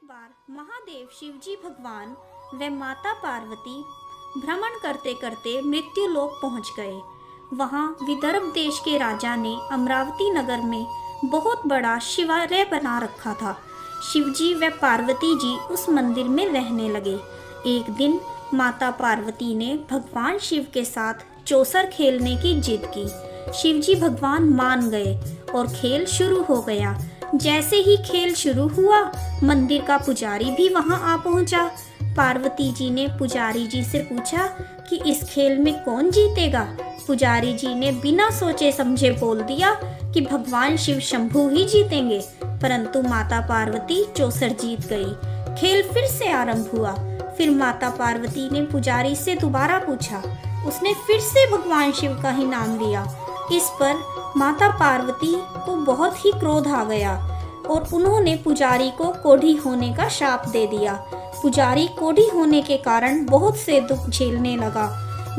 बार महादेव शिवजी भगवान व माता पार्वती भ्रमण करते करते मृत्यु लोक पहुंच गए। वहां विदर्भ देश के राजा ने अमरावती नगर में बहुत बड़ा शिवालय बना रखा था। शिवजी व पार्वती जी उस मंदिर में रहने लगे। एक दिन माता पार्वती ने भगवान शिव के साथ चौसर खेलने की जिद की। शिवजी भगवान मान गए और खेल शुरू हो गया। जैसे ही खेल शुरू हुआ, मंदिर का पुजारी भी वहां आ पहुंचा। पार्वती जी ने पुजारी जी से पूछा कि इस खेल में कौन जीतेगा। पुजारी जी ने बिना सोचे समझे बोल दिया कि भगवान शिव शंभू ही जीतेंगे, परंतु माता पार्वती चौसर जीत गई। खेल फिर से आरंभ हुआ। फिर माता पार्वती ने पुजारी से दोबारा पूछा। उसने फिर से भगवान शिव का ही नाम लिया। इस पर माता पार्वती को बहुत ही क्रोध आ गया और उन्होंने पुजारी को कोढ़ी होने का शाप दे दिया। पुजारी कोढ़ी होने के कारण बहुत से दुख झेलने लगा।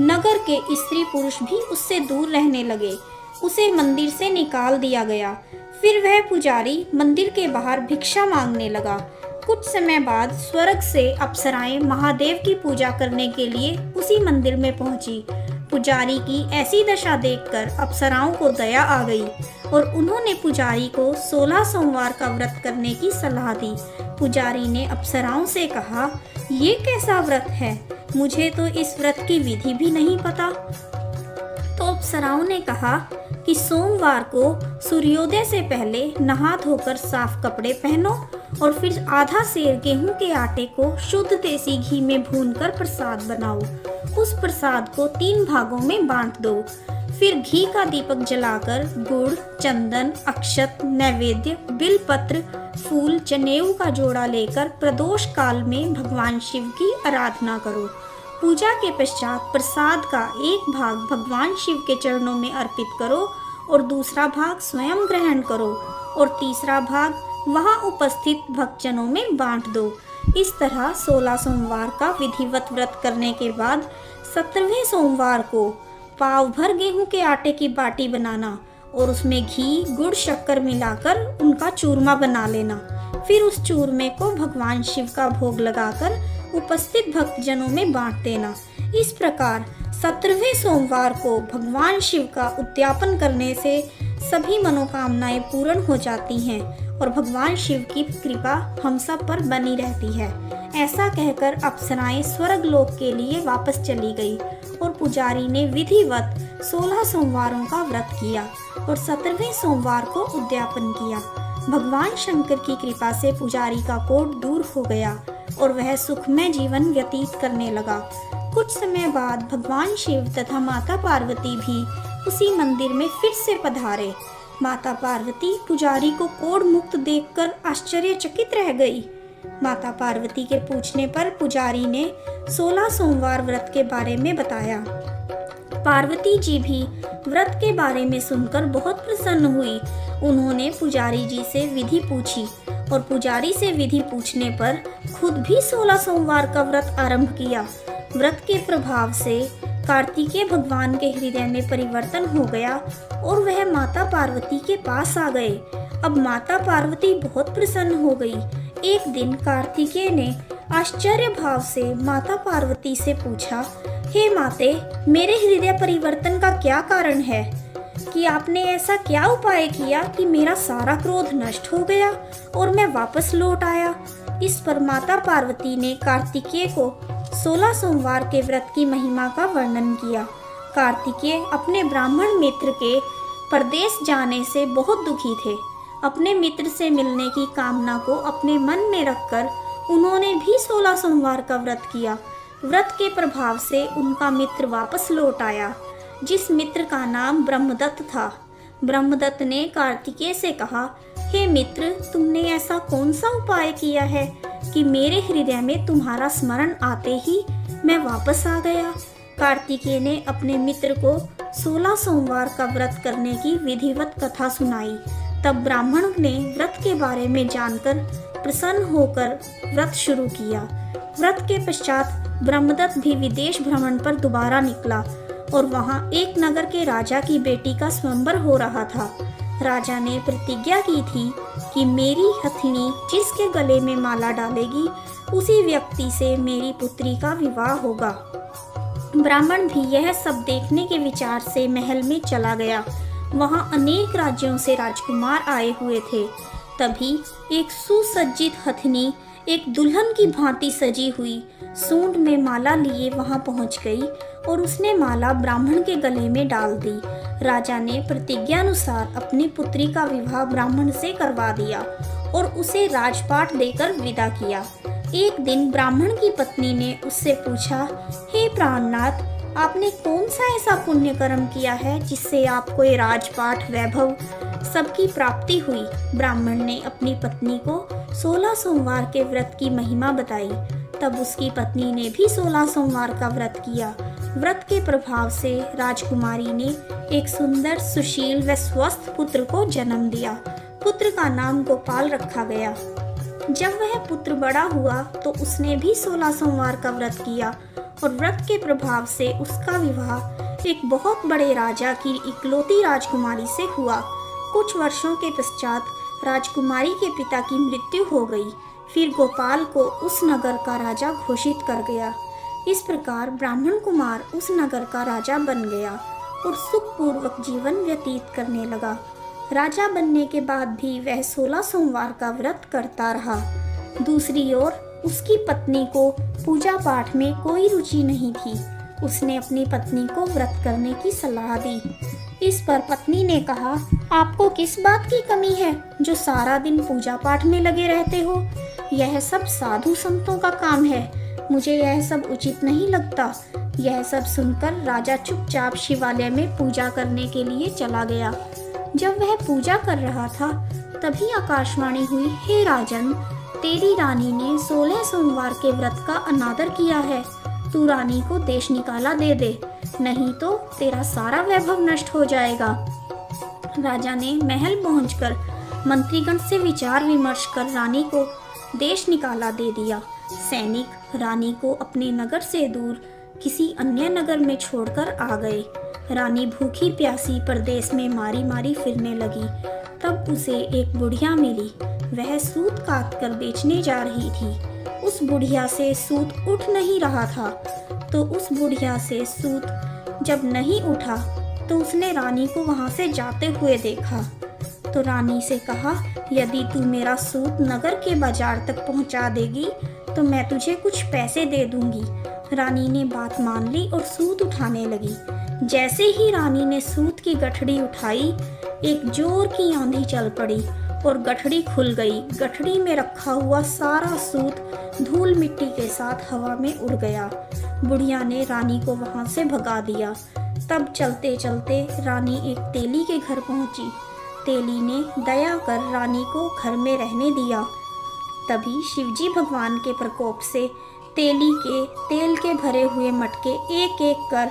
नगर के स्त्री पुरुष भी उससे दूर रहने लगे। उसे मंदिर से निकाल दिया गया। फिर वह पुजारी मंदिर के बाहर भिक्षा मांगने लगा। कुछ समय बाद स्वर्ग से अप्सराएं महादेव की पूजा करने के लिए उसी मंदिर में पहुंची। पुजारी की ऐसी दशा देखकर अप्सराओं को दया आ गई और उन्होंने पुजारी को 16 सोमवार का व्रत करने की सलाह दी। पुजारी ने अप्सराओं से कहा, ये कैसा व्रत है? मुझे तो इस व्रत की विधि भी नहीं पता। तो अप्सराओं ने कहा कि सोमवार को सूर्योदय से पहले नहा धोकर साफ कपड़े पहनो और फिर आधा सेर गेहूं के आटे को शुद्ध देसी घी में भूनकर प्रसाद बनाओ। उस प्रसाद को 3 भागों में बांट दो। फिर घी का दीपक जलाकर गुड़, चंदन, अक्षत, नैवेद्य, बिलपत्र, फूल, जनेऊ का जोड़ा लेकर प्रदोष काल में भगवान शिव की आराधना करो। पूजा के पश्चात प्रसाद का एक भाग भगवान शिव के चरणों में अर्पित करो और दूसरा भाग स्वयं ग्रहण करो और तीसरा भाग वहां उपस्थित भक्तजनों में बांट दो। इस तरह 16 सोमवार का विधिवत व्रत करने के बाद 17वें सोमवार को पाव भर गेहूं के आटे की बाटी बनाना और उसमें घी, गुड़, शक्कर मिलाकर उनका चूरमा बना लेना। फिर उस चूरमे को भगवान शिव का भोग लगाकर उपस्थित भक्तजनों में बांट देना। इस प्रकार 17वें सोमवार को भगवान शिव का उद्यापन करने से सभी मनोकामनाएं पूर्ण हो जाती हैं और भगवान शिव की कृपा हम सब पर बनी रहती है। ऐसा कहकर अप्सराएं स्वर्ग लोक के लिए वापस चली गई और पुजारी ने विधिवत 16 सोमवारों का व्रत किया और 17वें सोमवार को उद्यापन किया। भगवान शंकर की कृपा से पुजारी का कोढ़ दूर हो गया और वह सुखमय जीवन व्यतीत करने लगा। कुछ समय बाद भगवान शिव तथा माता पार्वती भी उसी मंदिर में फिर से पधारे। माता पार्वती पुजारी को कोढ़ मुक्त देखकर आश्चर्यचकित रह गई। माता पार्वती के पूछने पर पुजारी ने 16 सोमवार व्रत के बारे में बताया। पार्वती जी भी व्रत के बारे में सुनकर बहुत प्रसन्न हुई। उन्होंने पुजारी जी से विधि पूछी और पुजारी से विधि पूछने पर खुद भी 16 सोमवार का व्रत आरंभ किया। व्रत के प्रभाव से कार्तिकेय भगवान के हृदय में परिवर्तन हो गया और वह माता पार्वती के पास आ गए। अब माता पार्वती बहुत प्रसन्न हो गई। एक दिन कार्तिकेय ने आश्चर्य भाव से माता पार्वती से पूछा, हे माते, मेरे हृदय परिवर्तन का क्या कारण है? कि आपने ऐसा क्या उपाय किया कि मेरा सारा क्रोध नष्ट हो गया और मैं वापस लौट आया? इस पर माता पार्वती ने कार्तिकेय को 16 सोमवार के व्रत की महिमा का वर्णन किया। कार्तिकेय अपने ब्राह्मण मित्र के परदेश जाने से बहुत दुखी थे। अपने मित्र से मिलने की कामना को अपने मन में रखकर उन्होंने भी 16 सोमवार का व्रत किया। व्रत के प्रभाव से उनका मित्र वापस लौट आया, जिस मित्र का नाम ब्रह्मदत्त था। ब्रह्मदत्त ने कार्तिकेय से कहा, हे मित्र, तुमने ऐसा कौन सा उपाय किया है कि मेरे हृदय में तुम्हारा स्मरण आते ही मैं वापस आ गया? कार्तिकेय ने अपने मित्र को 16 सोमवार का व्रत करने की विधिवत कथा सुनाई। तब ब्राह्मण ने व्रत के बारे में जानकर प्रसन्न होकर व्रत शुरू किया। व्रत के पश्चात ब्रह्मदत्त भी विदेश भ्रमण पर दोबारा निकला और वहां एक नगर के राजा की बेटी का स्वयंवर हो रहा था। राजा ने प्रतिज्ञा की थी कि मेरी हथिनी जिसके गले में माला डालेगी उसी व्यक्ति से मेरी पुत्री का विवाह होगा। ब्राह्मण भी यह सब देखने के विचार से महल में चला गया। वहाँ अनेक राज्यों से राजकुमार आए हुए थे। तभी एक सुसज्जित हथिनी एक दुल्हन की भांति सजी हुई सूंड में माला लिए वहां पहुंच गई और उसने माला ब्राह्मण के गले में डाल दी। राजा ने प्रतिज्ञानुसार अपनी पुत्री का विवाह ब्राह्मण से करवा दिया और उसे राजपाट देकर विदा किया। एक दिन ब्राह्मण की पत्नी ने उससे पूछा, हे प्राणनाथ, आपने कौन सा ऐसा पुण्य कर्म किया है जिससे आपको ये राजपाट, वैभव सबकी प्राप्ति हुई? ब्राह्मण ने अपनी पत्नी को 16 सोमवार के व्रत की महिमा बताई। तब उसकी पत्नी ने भी 16 सोमवार का व्रत किया। व्रत के प्रभाव से राजकुमारी ने एक सुंदर, सुशील व स्वस्थ पुत्र को जन्म दिया। पुत्र का नाम गोपाल रखा गया। जब वह पुत्र बड़ा हुआ तो उसने भी 16 सोमवार का व्रत किया और व्रत के प्रभाव से उसका विवाह एक बहुत बड़े राजा की इकलौती राजकुमारी से हुआ। कुछ वर्षों के पश्चात राजकुमारी के पिता की मृत्यु हो गई। फिर गोपाल को उस नगर का राजा घोषित कर गया। इस प्रकार ब्राह्मण कुमार उस नगर का राजा बन गया और सुखपूर्वक जीवन व्यतीत करने लगा। राजा बनने के बाद भी वह 16 सोमवार का व्रत करता रहा। दूसरी ओर उसकी पत्नी को पूजा पाठ में कोई रुचि नहीं थी। उसने अपनी पत्नी को व्रत करने की सलाह दी। इस पर पत्नी ने कहा, आपको किस बात की कमी है जो सारा दिन पूजा पाठ में लगे रहते हो? यह सब साधु संतों का काम है। मुझे यह सब उचित नहीं लगता। यह सब सुनकर राजा चुपचाप शिवालय में पूजा करने के लिए चला गया। जब वह पूजा कर रहा था तभी आकाशवाणी हुई, हे राजन, तेरी रानी ने 16 सोमवार के व्रत का अनादर किया है। तू रानी को देश निकाला दे दे, नहीं तो तेरा सारा वैभव नष्ट हो जाएगा। राजा ने महल पहुंचकर मंत्रीगण से विचार विमर्श कर रानी को देश निकाला दे दिया। सैनिक रानी को अपने नगर से दूर किसी अन्य नगर में छोड़कर आ गए। रानी भूखी प्यासी परदेश में मारी मारी फिरने लगी। तब उसे एक बुढ़िया मिली। वह सूत काट कर बेचने जा रही थी। उस बुढ़िया से सूत उठ नहीं रहा था, तो उस बुढ़िया से सूत जब नहीं उठा तो उसने रानी को वहां से जाते हुए देखा। तो रानी से कहा, यदि तू मेरा सूत नगर के बाजार तक पहुंचा देगी तो मैं तुझे कुछ पैसे दे दूंगी। रानी ने बात मान ली और सूत उठाने लगी। जैसे ही रानी ने सूत की गठड़ी उठाई, एक जोर की आंधी चल पड़ी और गठड़ी खुल गई। गठड़ी में रखा हुआ सारा सूत धूल मिट्टी के साथ हवा में उड़ गया। बुढ़िया ने रानी को वहां से भगा दिया। तब चलते चलते रानी एक तेली के घर पहुंची। तेली ने दया कर रानी को घर में रहने दिया। तभी शिवजी भगवान के प्रकोप से तेली के तेल के भरे हुए मटके एक एक कर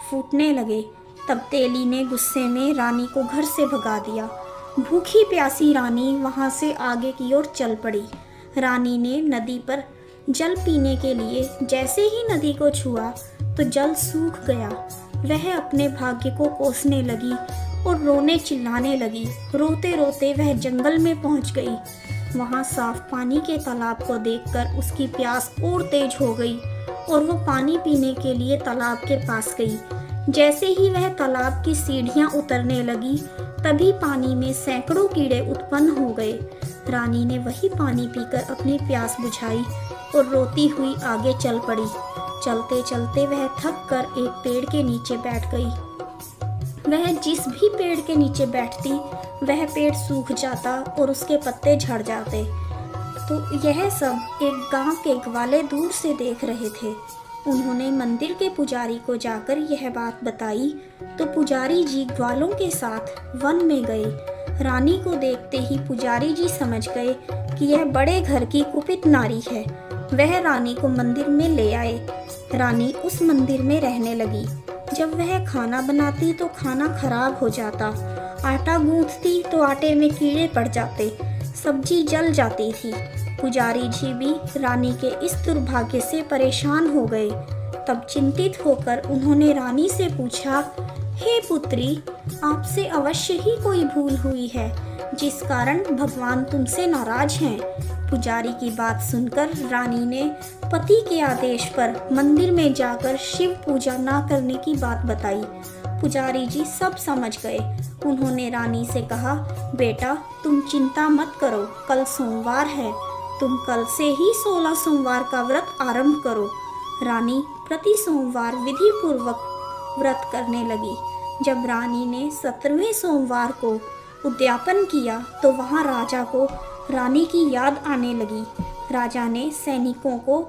फूटने लगे। तब तेली ने गुस्से में रानी को घर से भगा दिया। भूखी प्यासी रानी वहां से आगे की ओर चल पड़ी। रानी ने नदी पर जल पीने के लिए जैसे ही नदी को छुआ तो जल सूख गया। वह अपने भाग्य को कोसने लगी और रोने चिल्लाने लगी। रोते रोते वह जंगल में पहुंच गई। वहां साफ पानी के तालाब को देखकर उसकी प्यास और तेज हो गई और वो पानी पीने के लिए तालाब के पास गई। जैसे ही वह तालाब की सीढ़ियां उतरने लगी तभी पानी में सैकड़ों कीड़े उत्पन्न हो गए। रानी ने वही पानी पीकर अपनी प्यास बुझाई और रोती हुई आगे चल पड़ी। चलते चलते वह थक कर एक पेड़ के नीचे बैठ गई। वह जिस भी पेड़ के नीचे बैठती वह पेड़ सूख जाता और उसके पत्ते झड़ जाते। तो यह सब एक गांव के ग्वाले दूर से देख रहे थे। उन्होंने मंदिर के पुजारी को जाकर यह बात बताई तो पुजारी जी ग्वालों के साथ वन में गए। रानी को देखते ही पुजारी जी समझ गए कि यह बड़े घर की कुपित नारी है। वह रानी को मंदिर में ले आए। रानी उस मंदिर में रहने लगी। जब वह खाना बनाती तो खाना खराब हो जाता, आटा गूंथती तो आटे में कीड़े पड़ जाते, सब्जी जल जाती थी। पुजारी जी भी रानी के इस दुर्भाग्य से परेशान हो गए। तब चिंतित होकर उन्होंने रानी से पूछा, हे पुत्री, आपसे अवश्य ही कोई भूल हुई है जिस कारण भगवान तुमसे नाराज हैं। पुजारी की बात सुनकर रानी ने पति के आदेश पर मंदिर में जाकर शिव पूजा ना करने की बात बताई। पुजारी जी सब समझ गए। उन्होंने रानी से कहा, बेटा तुम चिंता मत करो, कल सोमवार है, तुम कल से ही 16 सोमवार का व्रत आरंभ करो। रानी प्रति सोमवार विधि पूर्वक व्रत करने लगी। जब रानी ने 17वें सोमवार को उद्यापन किया तो वहाँ राजा को रानी की याद आने लगी। राजा ने सैनिकों को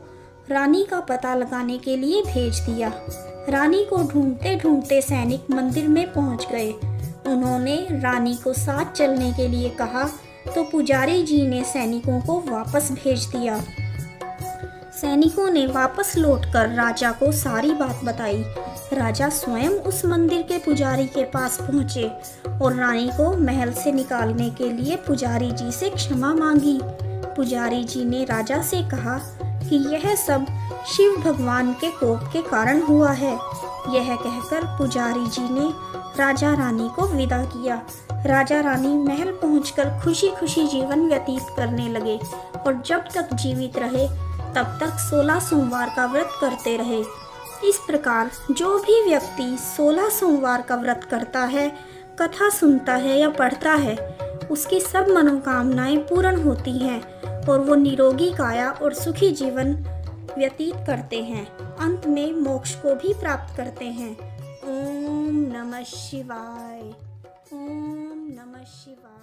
रानी का पता लगाने के लिए भेज दिया। रानी को ढूंढते ढूंढते सैनिक मंदिर में पहुंच गए। उन्होंने रानी को साथ चलने के लिए कहा तो पुजारी जी ने सैनिकों को वापस भेज दिया। सैनिकों ने वापस लौटकर राजा को सारी बात बताई। राजा स्वयं उस मंदिर के पुजारी के पास पहुंचे और रानी को महल से निकालने के लिए पुजारी जी से क्षमा मांगी। पुजारी जी ने राजा से कहा कि यह सब शिव भगवान के कोप के कारण हुआ है। यह कहकर पुजारी जी ने राजा रानी को विदा किया। राजा रानी महल पहुंचकर खुशी खुशी जीवन व्यतीत करने लगे और जब तक जीवित रहे तब तक 16 सोमवार का व्रत करते रहे। इस प्रकार जो भी व्यक्ति 16 सोमवार का व्रत करता है, कथा सुनता है या पढ़ता है, उसकी सब मनोकामनाएं पूर्ण होती हैं और वो निरोगी काया और सुखी जीवन व्यतीत करते हैं। अंत में मोक्ष को भी प्राप्त करते हैं। ओम नमः शिवाय। ओम नमः शिवाय।